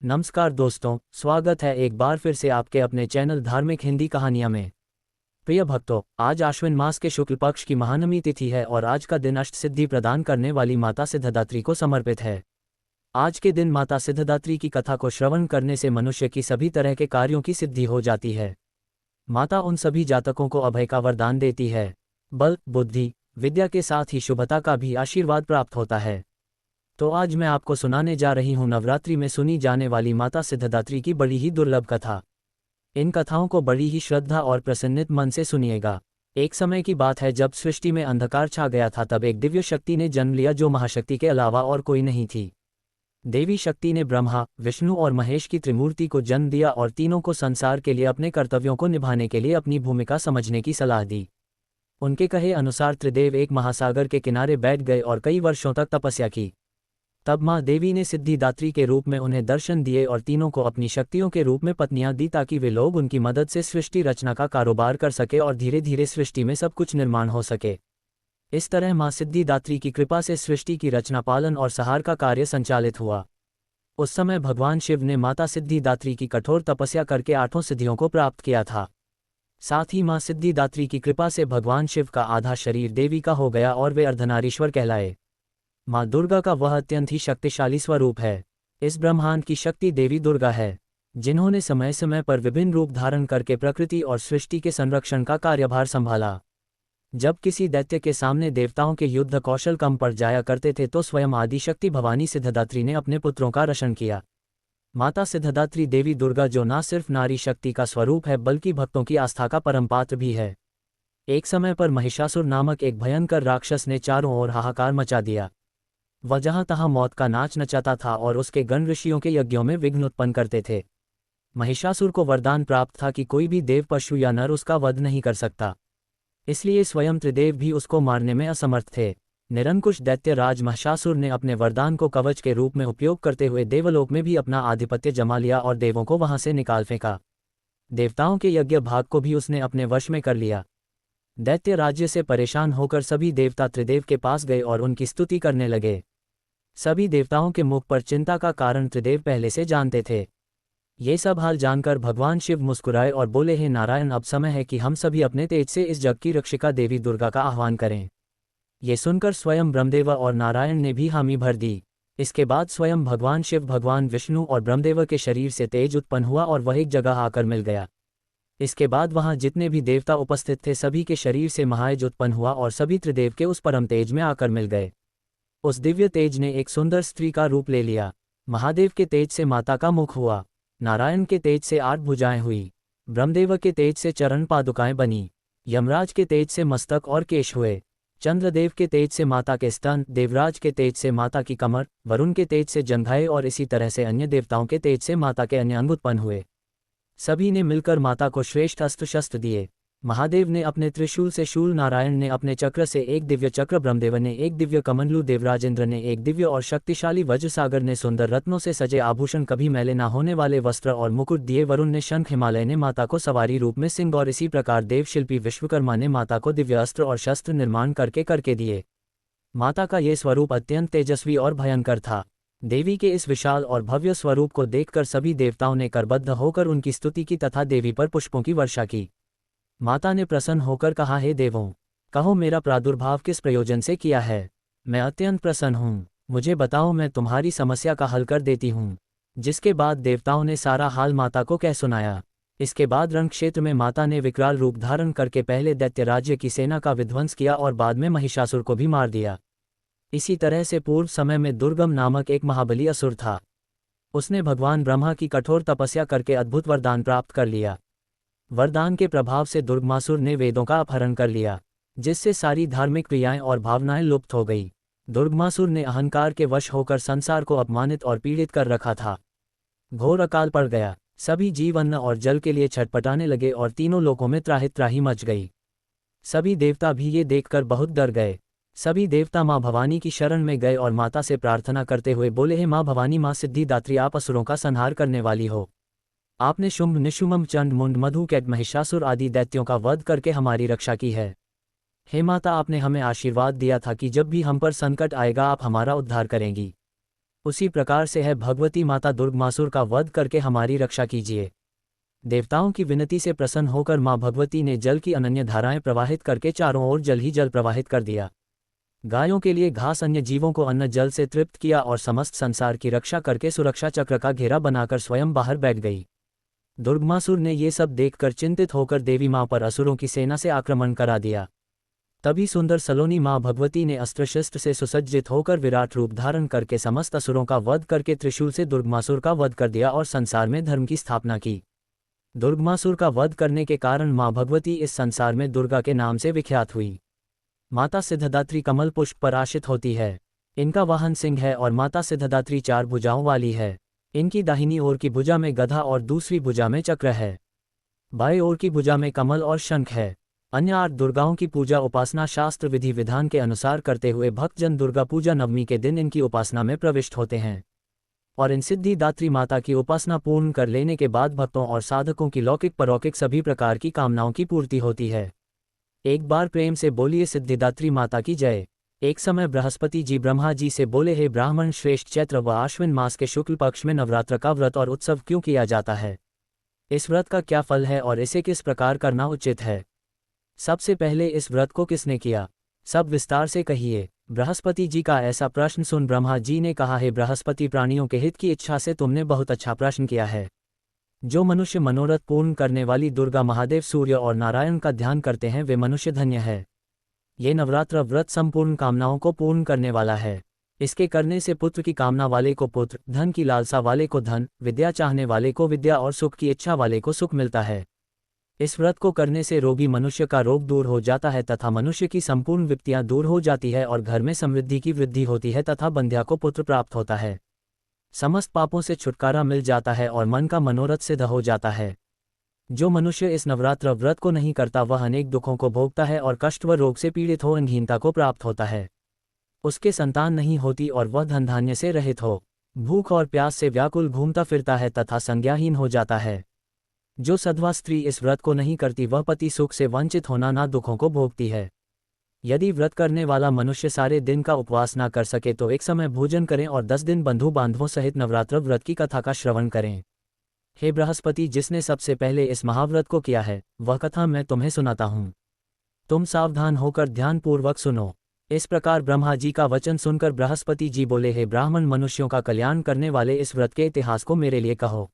नमस्कार दोस्तों, स्वागत है एक बार फिर से आपके अपने चैनल धार्मिक हिंदी कहानियां में। प्रिय भक्तों, आज आश्विन मास के शुक्ल पक्ष की महानवमी तिथि है और आज का दिन अष्ट सिद्धि प्रदान करने वाली माता सिद्धदात्री को समर्पित है। आज के दिन माता सिद्धदात्री की कथा को श्रवण करने से मनुष्य की सभी तरह के कार्यों की सिद्धि हो जाती है। माता उन सभी जातकों को अभय का वरदान देती है। बल, बुद्धि, विद्या के साथ ही शुभता का भी आशीर्वाद प्राप्त होता है। तो आज मैं आपको सुनाने जा रही हूँ नवरात्रि में सुनी जाने वाली माता सिद्धदात्री की बड़ी ही दुर्लभ कथा। इन कथाओं को बड़ी ही श्रद्धा और प्रसन्नित मन से सुनिएगा। एक समय की बात है जब सृष्टि में अंधकार छा गया था, तब एक दिव्य शक्ति ने जन्म लिया जो महाशक्ति के अलावा और कोई नहीं थी। देवी शक्ति ने ब्रह्मा, विष्णु और महेश की त्रिमूर्ति को जन्म दिया और तीनों को संसार के लिए अपने कर्तव्यों को निभाने के लिए अपनी भूमिका समझने की सलाह दी। उनके कहे अनुसार त्रिदेव एक महासागर के किनारे बैठ गए और कई वर्षों तक तपस्या की। तब माँ देवी ने सिद्धिदात्री के रूप में उन्हें दर्शन दिए और तीनों को अपनी शक्तियों के रूप में पत्नियां दी ताकि वे लोग उनकी मदद से सृष्टि रचना का कारोबार कर सके और धीरे धीरे सृष्टि में सब कुछ निर्माण हो सके। इस तरह माँ सिद्धिदात्री की कृपा से सृष्टि की रचना, पालन और संहार का कार्य संचालित हुआ। उस समय भगवान शिव ने माता सिद्धिदात्री की कठोर तपस्या करके 8 सिद्धियों को प्राप्त किया था। साथ ही माँ सिद्धिदात्री की कृपा से भगवान शिव का आधा शरीर देवी का हो गया और वे अर्धनारीश्वर कहलाए। माँ दुर्गा का वह अत्यंत ही शक्तिशाली स्वरूप है। इस ब्रह्मांड की शक्ति देवी दुर्गा है, जिन्होंने समय समय पर विभिन्न रूप धारण करके प्रकृति और सृष्टि के संरक्षण का कार्यभार संभाला। जब किसी दैत्य के सामने देवताओं के युद्ध कौशल कम पड़ जाया करते थे तो स्वयं आदिशक्ति भवानी सिद्धदात्री ने अपने पुत्रों का रक्षण किया। माता सिद्धदात्री देवी दुर्गा जो न सिर्फ नारी शक्ति का स्वरूप है बल्कि भक्तों की आस्था का परमपात्र भी है। एक समय पर महिषासुर नामक एक भयंकर राक्षस ने चारों ओर हाहाकार मचा दिया। वह जहां तहां मौत का नाच नचाता था और उसके गण ऋषियों के यज्ञों में विघ्न उत्पन्न करते थे। महिषासुर को वरदान प्राप्त था कि कोई भी देव, पशु या नर उसका वध नहीं कर सकता, इसलिए स्वयं त्रिदेव भी उसको मारने में असमर्थ थे। निरंकुश दैत्य राज महिषासुर ने अपने वरदान को कवच के रूप में उपयोग करते हुए देवलोक में भी अपना आधिपत्य जमा लिया और देवों को वहां से निकाल फेंका। देवताओं के यज्ञ भाग को भी उसने अपने वश में कर लिया। दैत्य राज्य से परेशान होकर सभी देवता त्रिदेव के पास गए और उनकी स्तुति करने लगे। सभी देवताओं के मुख पर चिंता का कारण त्रिदेव पहले से जानते थे। ये सब हाल जानकर भगवान शिव मुस्कुराए और बोले, हे नारायण, अब समय है कि हम सभी अपने तेज से इस जग की रक्षिका देवी दुर्गा का आह्वान करें। ये सुनकर स्वयं ब्रह्मदेव और नारायण ने भी हामी भर दी। इसके बाद स्वयं भगवान शिव, भगवान विष्णु और ब्रह्मदेव के शरीर से तेज उत्पन्न हुआ और वह एक जगह आकर मिल गया। इसके बाद वहां जितने भी देवता उपस्थित थे सभी के शरीर से महायज उत्पन्न हुआ और सभी त्रिदेव के उस परम तेज में आकर मिल गए। उस दिव्य तेज ने एक सुंदर स्त्री का रूप ले लिया। महादेव के तेज से माता का मुख हुआ, नारायण के तेज से 8 भुजाएं हुई, ब्रह्मदेव के तेज से चरण पादुकाएं बनी, यमराज के तेज से मस्तक और केश हुए, चंद्रदेव के तेज से माता के स्तन, देवराज के तेज से माता की कमर, वरुण के तेज से जंघाएं और इसी तरह से अन्य देवताओं के तेज से माता के अन्य अंग उत्पन्न हुए। सभी ने मिलकर माता को श्रेष्ठ अस्त्र शस्त्र दिए। महादेव ने अपने त्रिशूल से शूल, नारायण ने अपने चक्र से एक दिव्य चक्र, ब्रह्मदेव ने एक दिव्य कमंडलू, देवराजेंद्र ने एक दिव्य और शक्तिशाली वज्र, सागर ने सुंदर रत्नों से सजे आभूषण, कभी मैले ना होने वाले वस्त्र और मुकुट दिए, वरुण ने शंख, हिमालय ने माता को सवारी रूप में सिंह और इसी प्रकार देव शिल्पी विश्वकर्मा ने माता को दिव्य अस्त्र और शस्त्र निर्माण करके दिए। माता का ये स्वरूप अत्यंत तेजस्वी और भयंकर था। देवी के इस विशाल और भव्य स्वरूप को देखकर सभी देवताओं ने करबद्ध होकर उनकी स्तुति की तथा देवी पर पुष्पों की वर्षा की। माता ने प्रसन्न होकर कहा, हे देवों, कहो मेरा प्रादुर्भाव किस प्रयोजन से किया है। मैं अत्यंत प्रसन्न हूँ, मुझे बताओ, मैं तुम्हारी समस्या का हल कर देती हूँ। जिसके बाद देवताओं ने सारा हाल माता को कह सुनाया। इसके बाद रण क्षेत्र में माता ने विकराल रूप धारण करके पहले दैत्य राज्य की सेना का विध्वंस किया और बाद में महिषासुर को भी मार दिया। इसी तरह से पूर्व समय में दुर्गम नामक एक महाबली असुर था। उसने भगवान ब्रह्मा की कठोर तपस्या करके अद्भुत वरदान प्राप्त कर लिया। वरदान के प्रभाव से दुर्गमासुर ने वेदों का अपहरण कर लिया, जिससे सारी धार्मिक क्रियाएं और भावनाएं लुप्त हो गई। दुर्गमासुर ने अहंकार के वश होकर संसार को अपमानित और पीड़ित कर रखा था। घोर अकाल पड़ गया, सभी जीव अन्न और जल के लिए छटपटाने लगे और तीनों लोकों में त्राहि त्राहि मच गई। सभी देवता भी ये देखकर बहुत डर गए। सभी देवता माँ भवानी की शरण में गए और माता से प्रार्थना करते हुए बोले, हे माँ भवानी, माँ सिद्धिदात्री, आप असुरों का संहार करने वाली हो। आपने शुंभ, निशुम्भ, चंड, मुंड, मधु, कैट, महिषासुर आदि दैत्यों का वध करके हमारी रक्षा की है। हे माता, आपने हमें आशीर्वाद दिया था कि जब भी हम पर संकट आएगा आप हमारा उद्धार करेंगी। उसी प्रकार से है भगवती माता दुर्गमासुर का वध करके हमारी रक्षा कीजिए। देवताओं की विनती से प्रसन्न होकर मां भगवती ने जल की अनन्य धाराएं प्रवाहित करके चारों ओर जल ही जल प्रवाहित कर दिया। गायों के लिए घास, अन्य जीवों को अन्न जल से तृप्त किया और समस्त संसार की रक्षा करके सुरक्षा चक्र का घेरा बनाकर स्वयं बाहर बैठ गई। दुर्गमासुर ने ये सब देखकर चिंतित होकर देवी मां पर असुरों की सेना से आक्रमण करा दिया। तभी सुंदर सलोनी मां भगवती ने अस्त्र शस्त्र से सुसज्जित होकर विराट रूप धारण करके समस्त असुरों का वध करके त्रिशूल से दुर्गमासुर का वध कर दिया और संसार में धर्म की स्थापना की। दुर्गमासुर का वध करने के कारण मां भगवती इस संसार में दुर्गा के नाम से विख्यात हुई। माता सिद्धदात्री कमल पुष्प पर आश्रित होती है। इनका वाहन सिंह है और माता सिद्धदात्री 4 भुजाओं वाली है। इनकी दाहिनी ओर की भुजा में गधा और दूसरी भुजा में चक्र है। बाएं ओर की भुजा में कमल और शंख है। अन्य 8 दुर्गाओं की पूजा उपासना शास्त्र विधि विधान के अनुसार करते हुए भक्तजन दुर्गा पूजा नवमी के दिन इनकी उपासना में प्रविष्ट होते हैं और इन सिद्धिदात्री माता की उपासना पूर्ण कर लेने के बाद भक्तों और साधकों की लौकिक परौकिक सभी प्रकार की कामनाओं की पूर्ति होती है। एक बार प्रेम से बोलिए सिद्धिदात्री माता की जय। एक समय बृहस्पति जी ब्रह्मा जी से बोले, हे ब्राह्मण श्रेष्ठ, चैत्र व आश्विन मास के शुक्ल पक्ष में नवरात्र का व्रत और उत्सव क्यों किया जाता है? इस व्रत का क्या फल है और इसे किस प्रकार करना उचित है? सबसे पहले इस व्रत को किसने किया? सब विस्तार से कहिए। बृहस्पति जी का ऐसा प्रश्न सुन ब्रह्मा जी ने कहा, हे बृहस्पति, प्राणियों के हित की इच्छा से तुमने बहुत अच्छा प्रश्न किया है। जो मनुष्य मनोरथ पूर्ण करने वाली दुर्गा, महादेव, सूर्य और नारायण का ध्यान करते हैं वे मनुष्य धन्य है। ये नवरात्र व्रत संपूर्ण कामनाओं को पूर्ण करने वाला है। इसके करने से पुत्र की कामना वाले को पुत्र, धन की लालसा वाले को धन, विद्या चाहने वाले को विद्या और सुख की इच्छा वाले को सुख मिलता है। इस व्रत को करने से रोगी मनुष्य का रोग दूर हो जाता है तथा मनुष्य की संपूर्ण विपत्तियां दूर हो जाती है और घर में समृद्धि की वृद्धि होती है तथा बंध्या को पुत्र प्राप्त होता है। समस्त पापों से छुटकारा मिल जाता है और मन का मनोरथ सिद्ध हो जाता है। जो मनुष्य इस नवरात्र व्रत को नहीं करता वह अनेक दुखों को भोगता है और कष्ट व रोग से पीड़ित हो अंगहीनता को प्राप्त होता है। उसके संतान नहीं होती और वह धन धान्य से रहित हो, भूख और प्यास से व्याकुल घूमता फिरता है तथा संज्ञाहीन हो जाता है। जो सधवा स्त्री इस व्रत को नहीं करती वह पति सुख से वंचित होना ना दुखों को भोगती है। यदि व्रत करने वाला मनुष्य सारे दिन का उपवास ना कर सके तो एक समय भोजन करें और 10 दिन बंधु बांधवों सहित नवरात्र व्रत की कथा का श्रवण करें। हे बृहस्पति, जिसने सबसे पहले इस महाव्रत को किया है वह कथा मैं तुम्हें सुनाता हूँ। तुम सावधान होकर ध्यानपूर्वक सुनो। इस प्रकार ब्रह्मा जी का वचन सुनकर बृहस्पति जी बोले, हे ब्राह्मण, मनुष्यों का कल्याण करने वाले इस व्रत के इतिहास को मेरे लिए कहो।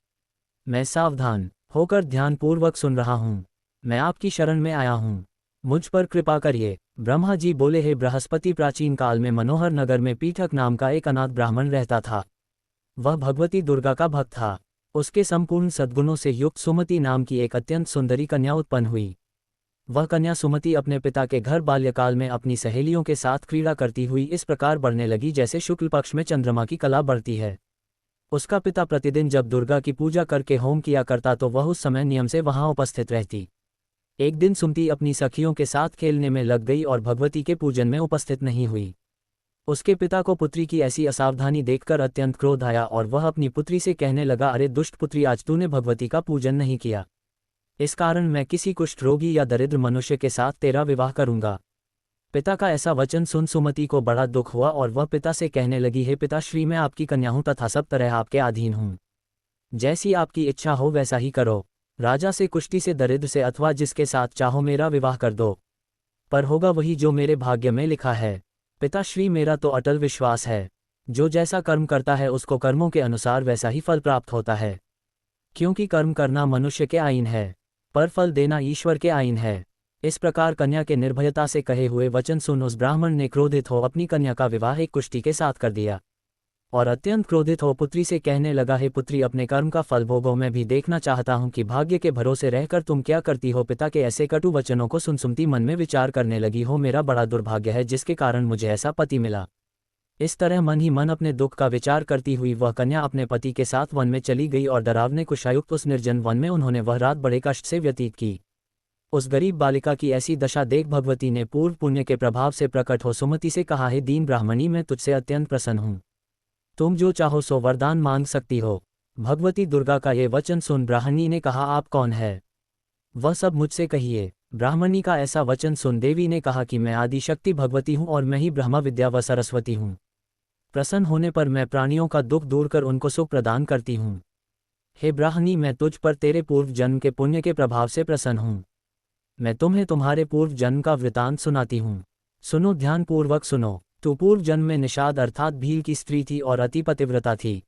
मैं सावधान होकर ध्यानपूर्वक सुन रहा हूँ। मैं आपकी शरण में आया हूँ, मुझ पर कृपा करिए। ब्रह्मा जी बोले, हे बृहस्पति, प्राचीन काल में मनोहर नगर में पीठक नाम का एक अनाथ ब्राह्मण रहता था। वह भगवती दुर्गा का भक्त था। उसके संपूर्ण सद्गुणों से युक्त सुमति नाम की एक अत्यंत सुंदरी कन्या उत्पन्न हुई। वह कन्या सुमति अपने पिता के घर बाल्यकाल में अपनी सहेलियों के साथ क्रीड़ा करती हुई इस प्रकार बढ़ने लगी जैसे शुक्ल पक्ष में चंद्रमा की कला बढ़ती है। उसका पिता प्रतिदिन जब दुर्गा की पूजा करके होम किया करता तो वह उस समय नियम से वहां उपस्थित रहती। एक दिन सुमति अपनी सखियों के साथ खेलने में लग गई और भगवती के पूजन में उपस्थित नहीं हुई। उसके पिता को पुत्री की ऐसी असावधानी देखकर अत्यंत क्रोध आया और वह अपनी पुत्री से कहने लगा, अरे दुष्ट पुत्री, आज तूने भगवती का पूजन नहीं किया, इस कारण मैं किसी कुष्ठ रोगी या दरिद्र मनुष्य के साथ तेरा विवाह करूंगा। पिता का ऐसा वचन सुन सुमति को बड़ा दुख हुआ और वह पिता से कहने लगी, हे पिताश्री, मैं आपकी कन्या हूं तथा सब तरह आपके अधीन हूं। जैसी आपकी इच्छा हो वैसा ही करो। राजा से, कुष्ठी से, दरिद्र से अथवा जिसके साथ चाहो मेरा विवाह कर दो, पर होगा वही जो मेरे भाग्य में लिखा है। पिताश्री, मेरा तो अटल विश्वास है, जो जैसा कर्म करता है उसको कर्मों के अनुसार वैसा ही फल प्राप्त होता है। क्योंकि कर्म करना मनुष्य के आईन है, पर फल देना ईश्वर के आईन है। इस प्रकार कन्या के निर्भयता से कहे हुए वचन सुन उस ब्राह्मण ने क्रोधित हो अपनी कन्या का विवाह एक कुष्ठी के साथ कर दिया और अत्यंत क्रोधित हो पुत्री से कहने लगा, हे पुत्री, अपने कर्म का फल भोगो। मैं भी देखना चाहता हूं कि भाग्य के भरोसे रहकर तुम क्या करती हो। पिता के ऐसे कटु वचनों को सुन सुमति मन में विचार करने लगी, हो मेरा बड़ा दुर्भाग्य है जिसके कारण मुझे ऐसा पति मिला। इस तरह मन ही मन अपने दुख का विचार करती हुई वह कन्या अपने पति के साथ वन में चली गई और डरावने कुशायुक्त उस निर्जन वन में उन्होंने वह रात बड़े कष्ट से व्यतीत की। उस गरीब बालिका की ऐसी दशा देख भगवती ने पूर्व पुण्य के प्रभाव से प्रकट हो सुमति से कहा, हे दीन ब्राह्मणी, मैं तुझसे अत्यंत प्रसन्न हूँ, तुम जो चाहो सो वरदान मांग सकती हो। भगवती दुर्गा का ये वचन सुन ब्राह्मणी ने कहा, आप कौन है? वह सब मुझसे कहिए। ब्राह्मणी का ऐसा वचन सुन देवी ने कहा कि मैं आदि शक्ति भगवती हूँ और मैं ही ब्रह्मा, विद्या व सरस्वती हूँ। प्रसन्न होने पर मैं प्राणियों का दुख दूर कर उनको सुख प्रदान करती हूँ। हे ब्राह्मणी, मैं तुझ पर तेरे पूर्व जन्म के पुण्य के प्रभाव से प्रसन्न हूँ। मैं तुम्हें तुम्हारे पूर्व जन्म का वृतांत सुनाती हूँ। सुनो, ध्यानपूर्वक सुनो। तू पूर्व जन्म में निषाद अर्थात भील की स्त्री थी और अति पतिव्रता थी।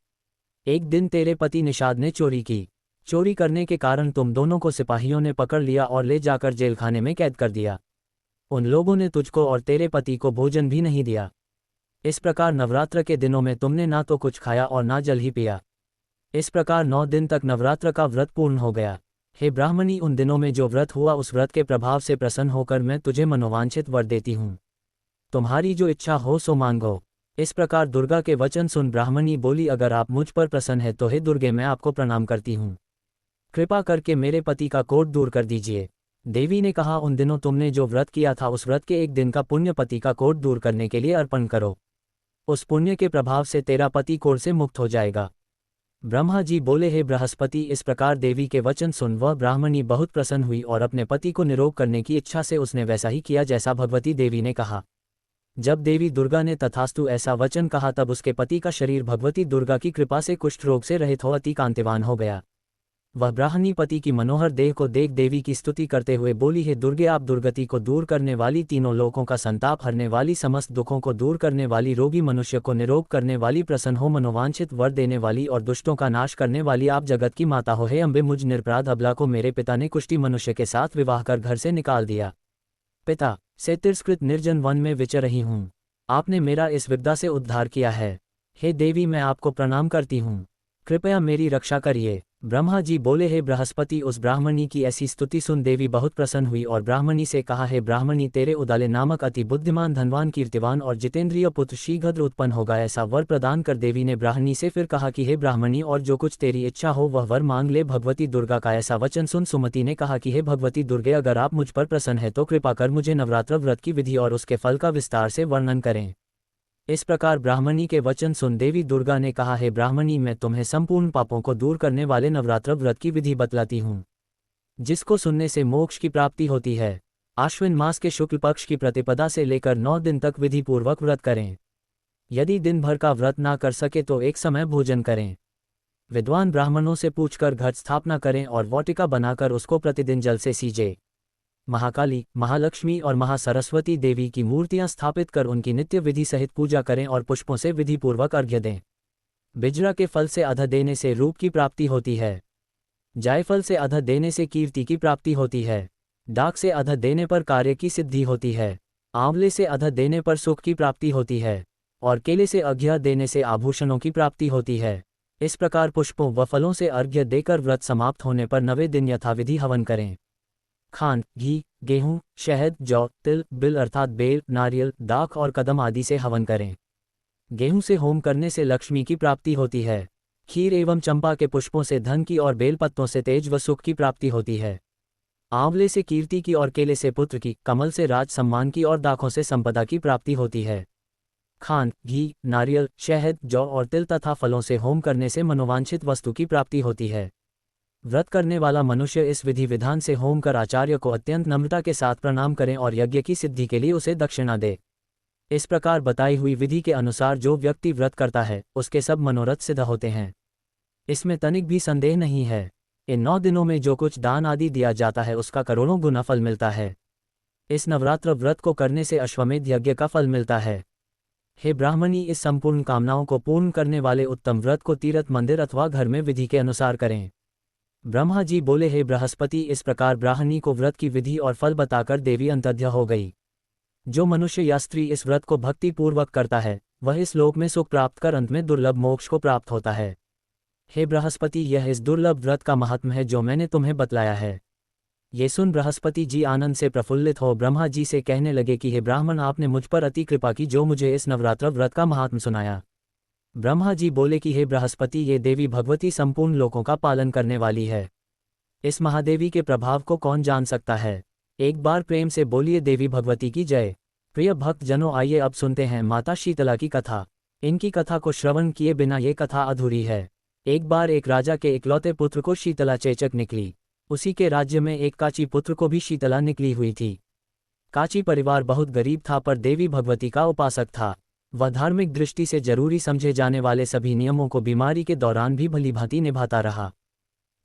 एक दिन तेरे पति निषाद ने चोरी की। चोरी करने के कारण तुम दोनों को सिपाहियों ने पकड़ लिया और ले जाकर जेलखाने में कैद कर दिया। उन लोगों ने तुझको और तेरे पति को भोजन भी नहीं दिया। इस प्रकार नवरात्र के दिनों में तुमने ना तो कुछ खाया और ना जल ही पिया। इस प्रकार 9 दिन तक नवरात्र का व्रत पूर्ण हो गया। हे ब्राह्मणी, उन दिनों में जो व्रत हुआ उस व्रत के प्रभाव से प्रसन्न होकर मैं तुझे मनोवांछित वर देती हूँ। तुम्हारी जो इच्छा हो सो मांगो। इस प्रकार दुर्गा के वचन सुन ब्राह्मणी बोली, अगर आप मुझ पर प्रसन्न है तो हे दुर्गे, मैं आपको प्रणाम करती हूँ। कृपा करके मेरे पति का कोढ़ दूर कर दीजिए। देवी ने कहा, उन दिनों तुमने जो व्रत किया था उस व्रत के एक दिन का पुण्य पति का कोढ़ दूर करने के लिए अर्पण करो। उस पुण्य के प्रभाव से तेरा पति कोढ़ से मुक्त हो जाएगा। ब्रह्मा जी बोले, हे बृहस्पति, इस प्रकार देवी के वचन सुन वह ब्राह्मणी बहुत प्रसन्न हुई और अपने पति को निरोग करने की इच्छा से उसने वैसा ही किया जैसा भगवती देवी ने कहा। जब देवी दुर्गा ने तथास्तु ऐसा वचन कहा तब उसके पति का शरीर भगवती दुर्गा की कृपा से कुष्ठ रोग से रहित हो अति कांतिवान हो गया। वह ब्राह्मणी पति की मनोहर देह को देख देवी की स्तुति करते हुए बोली, हे दुर्गे, आप दुर्गति को दूर करने वाली, तीनों लोकों का संताप हरने वाली, समस्त दुखों को दूर करने वाली, रोगी मनुष्य को निरोग करने वाली, प्रसन्न हो मनोवांछित वर देने वाली और दुष्टों का नाश करने वाली, आप जगत की माता हो। हे अम्बे, मुझ निरपराध अबला को मेरे पिता ने कुष्ठी मनुष्य के साथ विवाह कर घर से निकाल दिया। पिता से तिरस्कृत निर्जन वन में विचर रही हूँ। आपने मेरा इस विपदा से उद्धार किया है। हे देवी, मैं आपको प्रणाम करती हूँ। कृपया मेरी रक्षा करिए। ब्रह्मा जी बोले, हे बृहस्पति, उस ब्राह्मणी की ऐसी स्तुति सुन देवी बहुत प्रसन्न हुई और ब्राह्मणी से कहा, हे ब्राह्मणी, तेरे उदाले नामक अति बुद्धिमान, धनवान, कीर्तिवान और जितेंद्रिय पुत्र शीघ्र उत्पन्न होगा, ऐसा वर प्रदान कर देवी ने ब्राह्मणी से फिर कहा कि हे ब्राह्मणी, और जो कुछ तेरी इच्छा हो वह वर मांग ले। भगवती दुर्गा का ऐसा वचन सुन सुमति ने कहा कि हे भगवती दुर्गे, अगर आप मुझ पर प्रसन्न है तो कृपा कर मुझे नवरात्र व्रत की विधि और उसके फल का विस्तार से वर्णन करें। इस प्रकार ब्राह्मणी के वचन सुन देवी दुर्गा ने कहा, हे ब्राह्मणी, मैं तुम्हें संपूर्ण पापों को दूर करने वाले नवरात्र व्रत की विधि बतलाती हूँ, जिसको सुनने से मोक्ष की प्राप्ति होती है। आश्विन मास के शुक्ल पक्ष की प्रतिपदा से लेकर 9 दिन तक विधि पूर्वक व्रत करें। यदि दिन भर का व्रत ना कर सके तो एक समय भोजन करें। विद्वान ब्राह्मणों से पूछकर घट स्थापना करें और वाटिका बनाकर उसको प्रतिदिन जल से सींचे। महाकाली, महालक्ष्मी और महासरस्वती देवी की मूर्तियां स्थापित कर उनकी नित्य विधि सहित पूजा करें और पुष्पों से विधि पूर्वक अर्घ्य दें। बिजरा के फल से अध देने से रूप की प्राप्ति होती है। जायफल से अध देने से कीर्ति की प्राप्ति होती है। डाक से अध देने पर कार्य की सिद्धि होती है। आंवले से अध देने पर सुख की प्राप्ति होती है और केले से अर्घ्य देने से आभूषणों की प्राप्ति होती है। इस प्रकार पुष्पों व फलों से अर्घ्य देकर व्रत समाप्त होने पर 9वें दिन यथाविधि हवन करें। खांड, घी, गेहूं, शहद, जौ, तिल, बिल अर्थात बेल, नारियल, दाख और कदम आदि से हवन करें। गेहूं से होम करने से लक्ष्मी की प्राप्ति होती है। खीर एवं चंपा के पुष्पों से धन की और बेल पत्तों से तेज व सुख की प्राप्ति होती है। आंवले से कीर्ति की और केले से पुत्र की, कमल से राज सम्मान की और दाखों से संपदा की प्राप्ति होती है। खांड, घी, नारियल, शहद, जौ और तिल तथा फलों से होम करने से मनोवांछित वस्तु की प्राप्ति होती है। व्रत करने वाला मनुष्य इस विधि विधान से होम कर आचार्य को अत्यंत नम्रता के साथ प्रणाम करें और यज्ञ की सिद्धि के लिए उसे दक्षिणा दे। इस प्रकार बताई हुई विधि के अनुसार जो व्यक्ति व्रत करता है उसके सब मनोरथ सिद्ध होते हैं। इसमें तनिक भी संदेह नहीं है। इन 9 दिनों में जो कुछ दान आदि दिया जाता है उसका करोड़ों गुना फल मिलता है। इस नवरात्र व्रत को करने से अश्वमेध यज्ञ का फल मिलता है। हे ब्राह्मणी, इस संपूर्ण कामनाओं को पूर्ण करने वाले उत्तम व्रत को तीर्थ, मंदिर अथवा घर में विधि के अनुसार करें। ब्रह्मा जी बोले, हे बृहस्पति, इस प्रकार ब्राह्मणी को व्रत की विधि और फल बताकर देवी अंतर्ध्य हो गई। जो मनुष्य या स्त्री इस व्रत को भक्ति पूर्वक करता है वह इस लोक में सुख प्राप्त कर अंत में दुर्लभ मोक्ष को प्राप्त होता है। हे बृहस्पति, यह इस दुर्लभ व्रत का महात्म्य है जो मैंने तुम्हें बतलाया है। ये सुन बृहस्पति जी आनंद से प्रफुल्लित हो ब्रह्मा जी से कहने लगे कि हे ब्राह्मण, आपने मुझ पर अति कृपा की जो मुझे इस नवरात्र व्रत का महात्म्य सुनाया। ब्रह्मा जी बोले कि हे बृहस्पति, ये देवी भगवती संपूर्ण लोकों का पालन करने वाली है। इस महादेवी के प्रभाव को कौन जान सकता है। एक बार प्रेम से बोलिए देवी भगवती की जय। प्रिय भक्त जनों, आइए अब सुनते हैं माता शीतला की कथा। इनकी कथा को श्रवण किए बिना ये कथा अधूरी है। एक बार एक राजा के इकलौते पुत्र को शीतला चेचक निकली। उसी के राज्य में एक काची पुत्र को भी शीतला निकली हुई थी। काची परिवार बहुत गरीब था पर देवी भगवती का उपासक था। वह धार्मिक दृष्टि से जरूरी समझे जाने वाले सभी नियमों को बीमारी के दौरान भी भलीभांति निभाता रहा।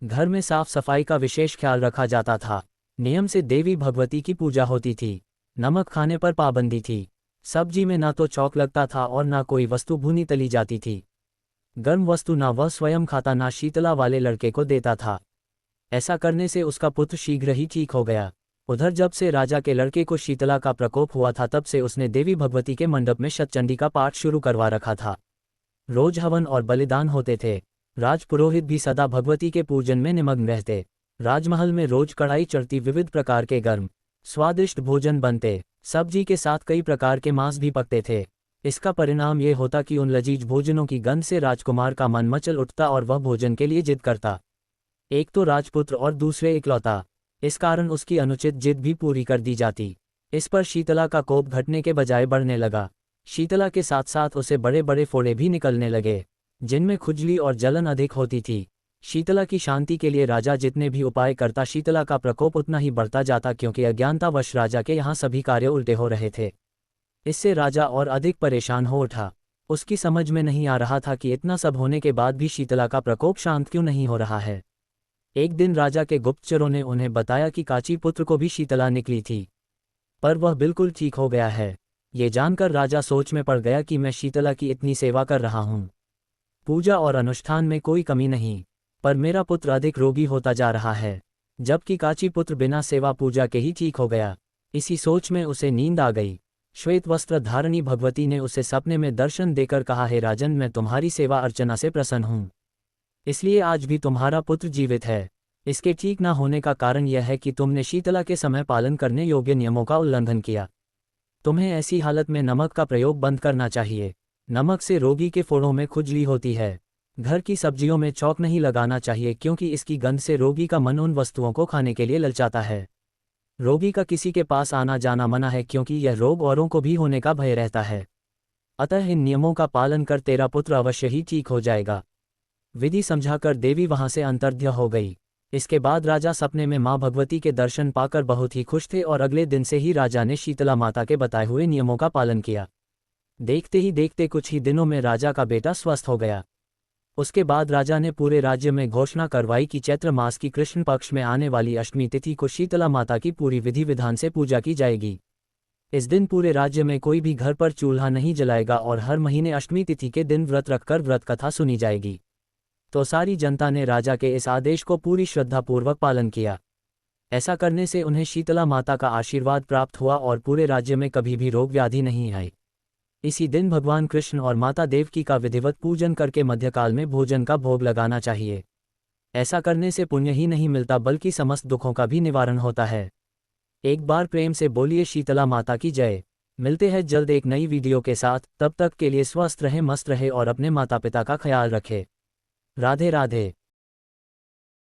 घर में साफ सफाई का विशेष ख्याल रखा जाता था। नियम से देवी भगवती की पूजा होती थी। नमक खाने पर पाबंदी थी। सब्जी में ना तो चौक लगता था और ना कोई वस्तु भुनी तली जाती थी। गर्म वस्तु ना वह स्वयं खाता ना शीतला वाले लड़के को देता था। ऐसा करने से उसका पुत्र शीघ्र ही ठीक हो गया। उधर जब से राजा के लड़के को शीतला का प्रकोप हुआ था तब से उसने देवी भगवती के मंडप में शतचंडी का पाठ शुरू करवा रखा था। रोज हवन और बलिदान होते थे। राजपुरोहित भी सदा भगवती के पूजन में निमग्न रहते। राजमहल में रोज कढ़ाई चढ़ती, विविध प्रकार के गर्म स्वादिष्ट भोजन बनते। सब्जी के साथ कई प्रकार के मांस भी पकते थे। इसका परिणाम ये होता कि उन लजीज भोजनों की गंध से राजकुमार का मन मचल उठता और वह भोजन के लिए जिद करता। एक तो राजपुत्र और दूसरे इकलौता, इस कारण उसकी अनुचित जिद भी पूरी कर दी जाती। इस पर शीतला का कोप घटने के बजाय बढ़ने लगा। शीतला के साथ साथ उसे बड़े बड़े फोड़े भी निकलने लगे, जिनमें खुजली और जलन अधिक होती थी। शीतला की शांति के लिए राजा जितने भी उपाय करता, शीतला का प्रकोप उतना ही बढ़ता जाता, क्योंकि अज्ञानतावश राजा के यहाँ सभी कार्य उल्टे हो रहे थे। इससे राजा और अधिक परेशान हो उठा। उसकी समझ में नहीं आ रहा था कि इतना सब होने के बाद भी शीतला का प्रकोप शांत क्यों नहीं हो रहा है। एक दिन राजा के गुप्तचरों ने उन्हें बताया कि काची पुत्र को भी शीतला निकली थी, पर वह बिल्कुल ठीक हो गया है। ये जानकर राजा सोच में पड़ गया कि मैं शीतला की इतनी सेवा कर रहा हूँ, पूजा और अनुष्ठान में कोई कमी नहीं, पर मेरा पुत्र अधिक रोगी होता जा रहा है, जबकि काची पुत्र बिना सेवा पूजा के ही ठीक हो गया। इसी सोच में उसे नींद आ गई। श्वेत वस्त्र धारणी भगवती ने उसे सपने में दर्शन देकर कहा, हे राजन, मैं तुम्हारी सेवा अर्चना से प्रसन्न हूँ, इसलिए आज भी तुम्हारा पुत्र जीवित है। इसके ठीक न होने का कारण यह है कि तुमने शीतला के समय पालन करने योग्य नियमों का उल्लंघन किया। तुम्हें ऐसी हालत में नमक का प्रयोग बंद करना चाहिए। नमक से रोगी के फोड़ों में खुजली होती है। घर की सब्जियों में चौक नहीं लगाना चाहिए, क्योंकि इसकी गंध से रोगी का मन उन वस्तुओं को खाने के लिए ललचाता है। रोगी का किसी के पास आना जाना मना है, क्योंकि यह रोग औरों को भी होने का भय रहता है। अतः इन नियमों का पालन कर तेरा पुत्र अवश्य ही ठीक हो जाएगा। विधि समझाकर देवी वहां से अंतर्ध्य हो गई। इसके बाद राजा सपने में मां भगवती के दर्शन पाकर बहुत ही खुश थे और अगले दिन से ही राजा ने शीतला माता के बताए हुए नियमों का पालन किया। देखते ही देखते कुछ ही दिनों में राजा का बेटा स्वस्थ हो गया। उसके बाद राजा ने पूरे राज्य में घोषणा करवाई कि चैत्र मास की कृष्ण पक्ष में आने वाली अष्टमी तिथि को शीतला माता की पूरी विधि विधान से पूजा की जाएगी। इस दिन पूरे राज्य में कोई भी घर पर चूल्हा नहीं जलाएगा और हर महीने अष्टमी तिथि के दिन व्रत रखकर व्रत कथा सुनी जाएगी। तो सारी जनता ने राजा के इस आदेश को पूरी श्रद्धापूर्वक पालन किया। ऐसा करने से उन्हें शीतला माता का आशीर्वाद प्राप्त हुआ और पूरे राज्य में कभी भी रोग व्याधि नहीं आई। इसी दिन भगवान कृष्ण और माता देवकी का विधिवत पूजन करके मध्यकाल में भोजन का भोग लगाना चाहिए। ऐसा करने से पुण्य ही नहीं मिलता, बल्कि समस्त दुखों का भी निवारण होता है। एक बार प्रेम से बोलिए शीतला माता की जय। मिलते हैं जल्द एक नई वीडियो के साथ। तब तक के लिए स्वस्थ रहे, मस्त रहे और अपने माता पिता का ख्याल रखे। राधे राधे।